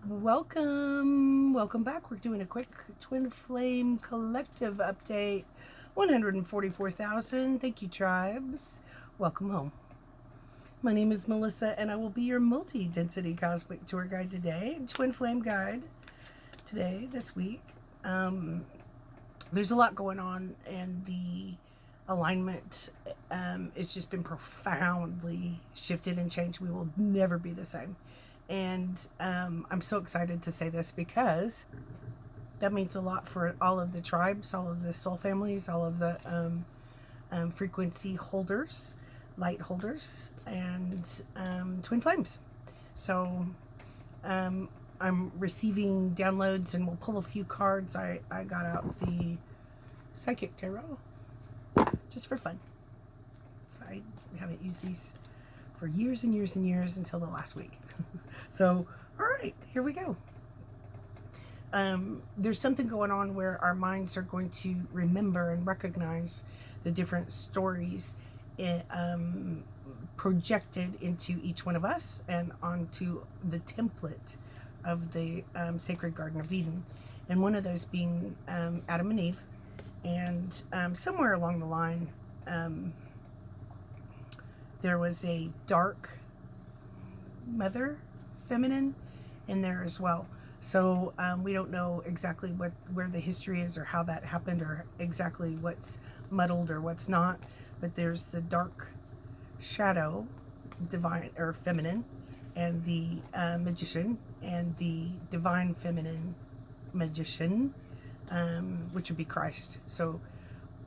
Welcome back. We're doing a quick Twin Flame Collective update. 144,000. Thank you, tribes. Welcome home. My name is Melissa, and I will be your multi-density cosmic tour guide today. Twin Flame guide today, this week. There's a lot going on, and the alignment it's just been profoundly shifted and changed. We will never be the same. And I'm so excited to say this because that means a lot for all of the tribes, all of the soul families, all of the frequency holders, light holders, and twin flames. So I'm receiving downloads, and we'll pull a few cards. I got out the Psychic Tarot just for fun. So I haven't used these for years and years and years until the last week. So, all right, here we go. There's something going on where our minds are going to remember and recognize the different stories projected into each one of us and onto the template of the Sacred Garden of Eden. And one of those being Adam and Eve. And somewhere along the line, there was a dark mother, feminine, in there as well. So we don't know exactly where the history is or how that happened or exactly what's muddled or what's not. But there's the dark shadow, divine or feminine, and the magician, and the divine feminine magician, which would be Christ. So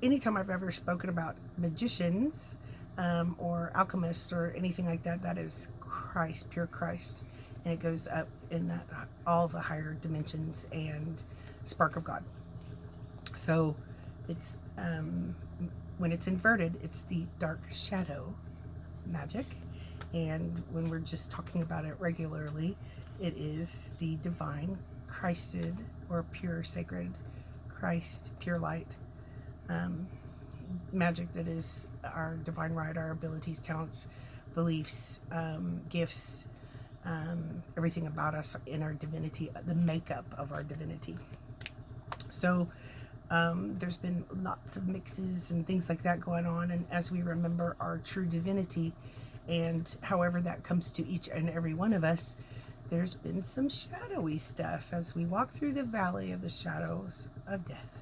anytime I've ever spoken about magicians or alchemists or anything like that, that is Christ, pure Christ. And it goes up in that all the higher dimensions and spark of God. So it's when it's inverted, it's the dark shadow magic. And when we're just talking about it regularly, it is the divine Christed or pure sacred Christ, pure light magic that is our divine right, our abilities, talents, beliefs, gifts, everything about us in our divinity, the makeup of our divinity. So there's been lots of mixes and things like that going on, and as we remember our true divinity, and however that comes to each and every one of us, there's been some shadowy stuff as we walk through the valley of the shadows of death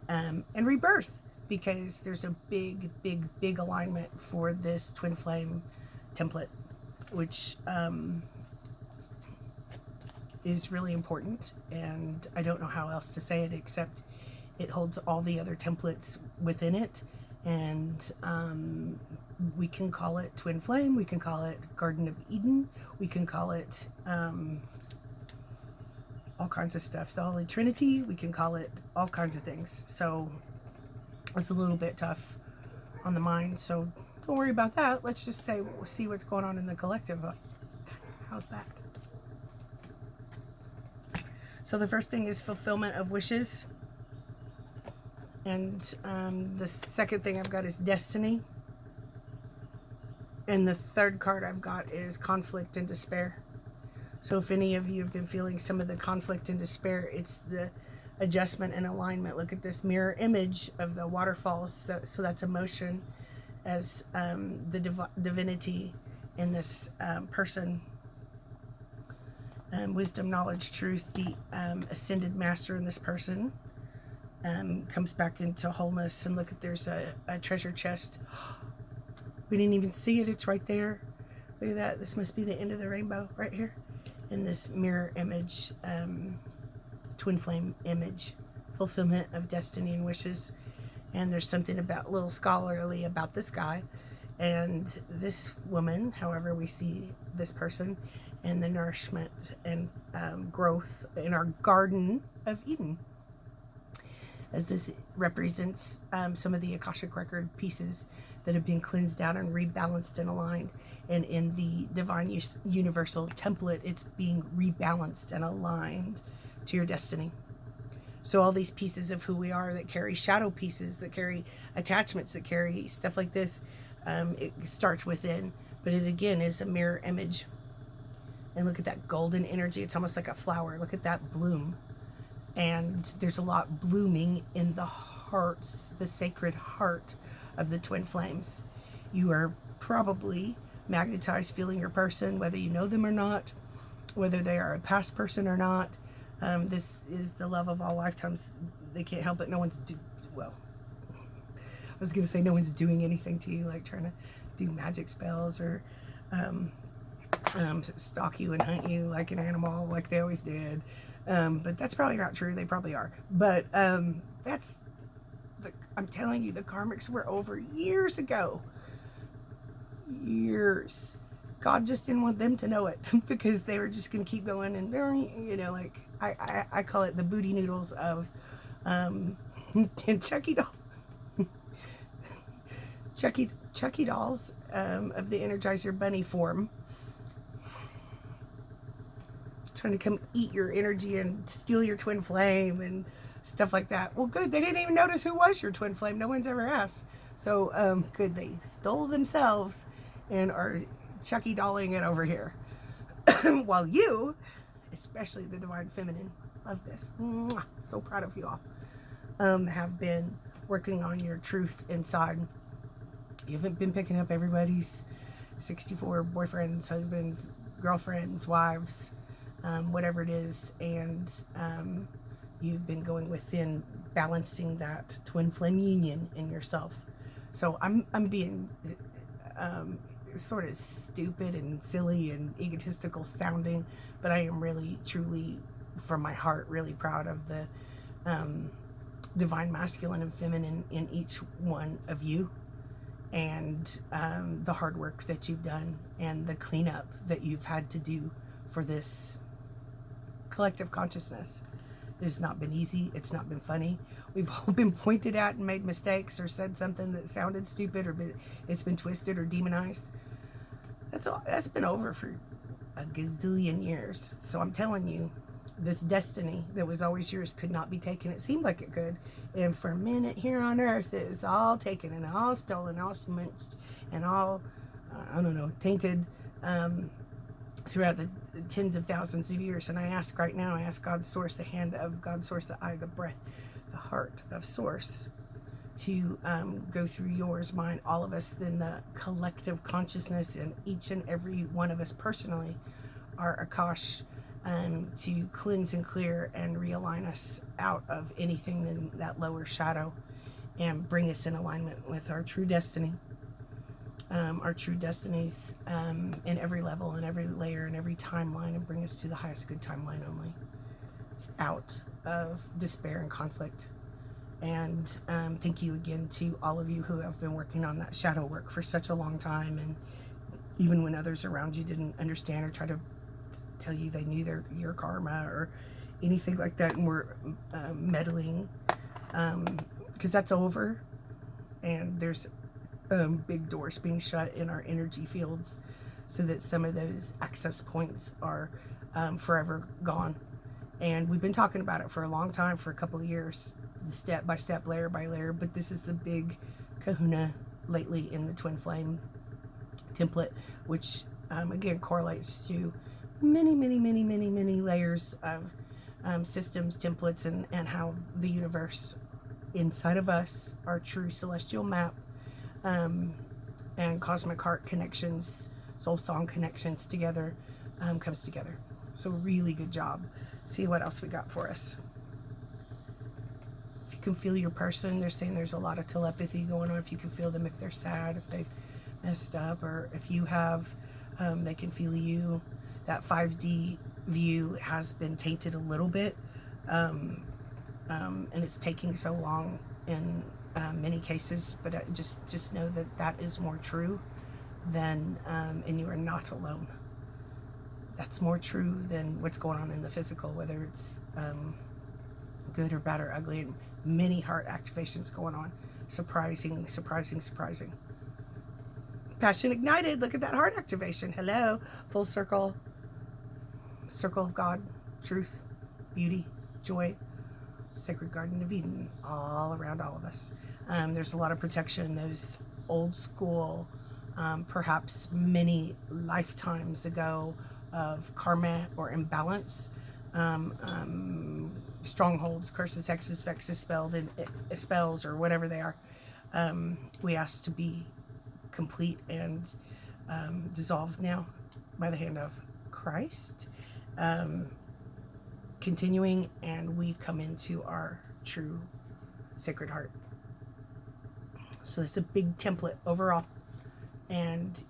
and rebirth, because there's a big alignment for this twin flame template, which is really important. And I don't know how else to say it except it holds all the other templates within it. And we can call it twin flame, we can call it Garden of Eden, we can call it all kinds of stuff, the Holy Trinity, we can call it all kinds of things. So it's a little bit tough on the mind, so don't worry about that. Let's just see what's going on in the collective. How's that? So the first thing is fulfillment of wishes. And the second thing I've got is destiny. And the third card I've got is conflict and despair. So if any of you have been feeling some of the conflict and despair, it's the adjustment and alignment. Look at this mirror image of the waterfalls. So that's emotion as the divinity in this person. Wisdom, knowledge, truth, the ascended master in this person comes back into wholeness. And look at, there's a treasure chest. We didn't even see it. It's right there. Look at that. This must be the end of the rainbow right here in this mirror image, twin flame image, fulfillment of destiny and wishes. And there's something about little scholarly about this guy and this woman, however we see this person, and the nourishment and growth in our Garden of Eden, as this represents some of the Akashic record pieces that have been cleansed out and rebalanced and aligned. And in the divine universal template, it's being rebalanced and aligned to your destiny. So all these pieces of who we are that carry shadow pieces, that carry attachments, that carry stuff like this, it starts within. But it again is a mirror image And look at that golden energy. It's almost like a flower. Look at that bloom. And there's a lot blooming in the hearts, the sacred heart of the twin flames. You are probably magnetized feeling your person, whether you know them or not, whether they are a past person or not. This is the love of all lifetimes. They can't help it. No one's well, I was going to say no one's doing anything to you, like trying to do magic spells or stalk you and hunt you like an animal, like they always did. But that's probably not true. They probably are. But I'm telling you, the karmics were over years ago. Years. God just didn't want them to know it because they were just going to keep going. And they're, like I call it the booty noodles of Chucky doll. Chucky dolls of the Energizer Bunny form, trying to come eat your energy and steal your twin flame and stuff like that. Well, good. They didn't even notice who was your twin flame. No one's ever asked. So, good. They stole themselves and are Chucky dolling it over here. While you, especially the Divine Feminine, love this. Mwah, so proud of you all. Have been working on your truth inside. You haven't been picking up everybody's 64 boyfriends, husbands, girlfriends, wives, whatever it is, and you've been going within, balancing that twin flame union in yourself. So I'm being sort of stupid and silly and egotistical sounding, but I am really, truly, from my heart, really proud of the divine masculine and feminine in each one of you. And the hard work that you've done and the cleanup that you've had to do for this collective consciousness. It has not been easy. It's not been funny. We've all been pointed at and made mistakes or said something that sounded stupid or it's been twisted or demonized. That's been over for a gazillion years. So I'm telling you, this destiny that was always yours could not be taken. It seemed like it could. And for a minute here on earth, it was all taken and all stolen, all smunched, and all, tainted throughout the tens of thousands of years. And I ask right now, I ask God's source, the hand of God's source, the eye, the breath, the heart of source, to go through yours, mine, all of us, then the collective consciousness, and each and every one of us personally are Akash, to cleanse and clear and realign us out of anything in that lower shadow and bring us in alignment with our true destiny, our true destinies in every level and every layer and every timeline, and bring us to the highest good timeline only, out of despair and conflict. And thank you again to all of you who have been working on that shadow work for such a long time, and even when others around you didn't understand or try to tell you they knew your karma or anything like that, and were meddling, because that's over, and there's big doors being shut in our energy fields so that some of those access points are forever gone. And we've been talking about it for a long time, for a couple of years, step by step, layer by layer, but this is the big kahuna lately in the twin flame template, which again correlates to many layers of systems, templates, and how the universe inside of us, our true celestial map, and cosmic heart connections, soul song connections together, comes together. So really good job. See what else we got for us. If you can feel your person, they're saying there's a lot of telepathy going on. If you can feel them, if they're sad, if they've messed up, or if you have, they can feel you. That 5D view has been tainted a little bit, and it's taking so long in many cases, but just know that is more true than, and you are not alone. That's more true than what's going on in the physical, whether it's good or bad or ugly, and many heart activations going on. Surprising. Passion ignited. Look at that heart activation. Hello. Full circle. Circle of God, truth, beauty, joy, sacred garden of Eden, all around all of us. There's a lot of protection. Those old school, perhaps many lifetimes ago, of karma or imbalance, strongholds, curses, hexes, vexes, spells, or whatever they are. We ask to be complete and dissolved now by the hand of Christ. Continuing, and we come into our true Sacred Heart. So it's a big template overall. And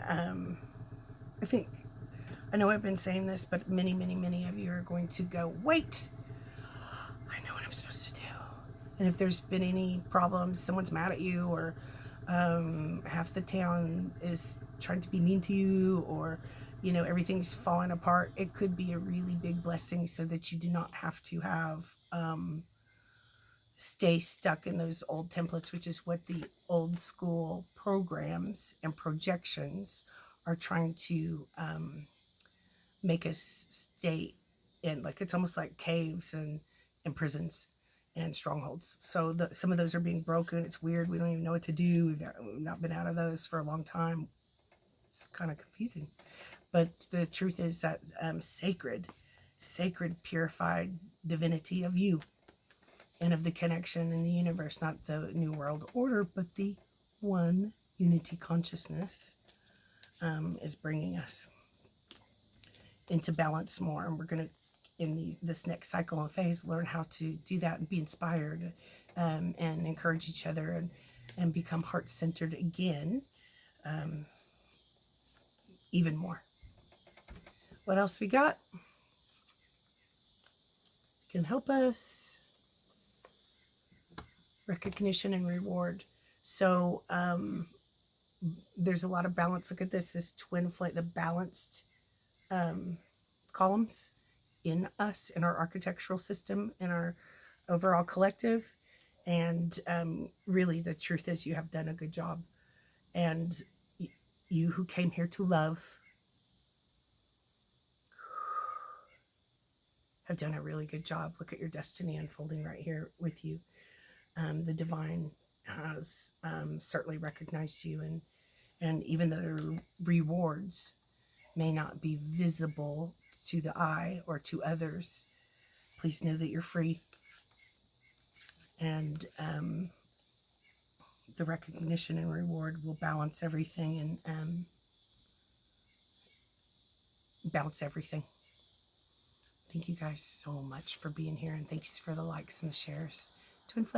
I know I've been saying this, but many, many, many of you are going to go, wait, I know what I'm supposed to do. And if there's been any problems, someone's mad at you, or half the town is trying to be mean to you, or everything's falling apart, it could be a really big blessing, so that you do not have to have stay stuck in those old templates, which is what the old school programs and projections are trying to make us stay in. Like, it's almost like caves and prisons and strongholds. So some of those are being broken. It's weird. We don't even know what to do. We've not been out of those for a long time. It's kind of confusing. But the truth is that sacred, purified divinity of you and of the connection in the universe, not the New World Order, but the one unity consciousness, is bringing us into balance more. And we're going to, in this next cycle and phase, learn how to do that and be inspired, and encourage each other, and become heart-centered again, even more. What else we got? Can help us. Recognition and reward. So there's a lot of balance. Look at this twin flame, the balanced columns in us, in our architectural system, in our overall collective. And really, the truth is, you have done a good job. And you who came here to love have done a really good job. Look at your destiny unfolding right here with you. The divine has certainly recognized you, and even though the rewards may not be visible to the eye or to others, please know that you're free. And the recognition and reward will balance everything, and balance everything. Thank you guys so much for being here, and thanks for the likes and the shares. Twin Flame.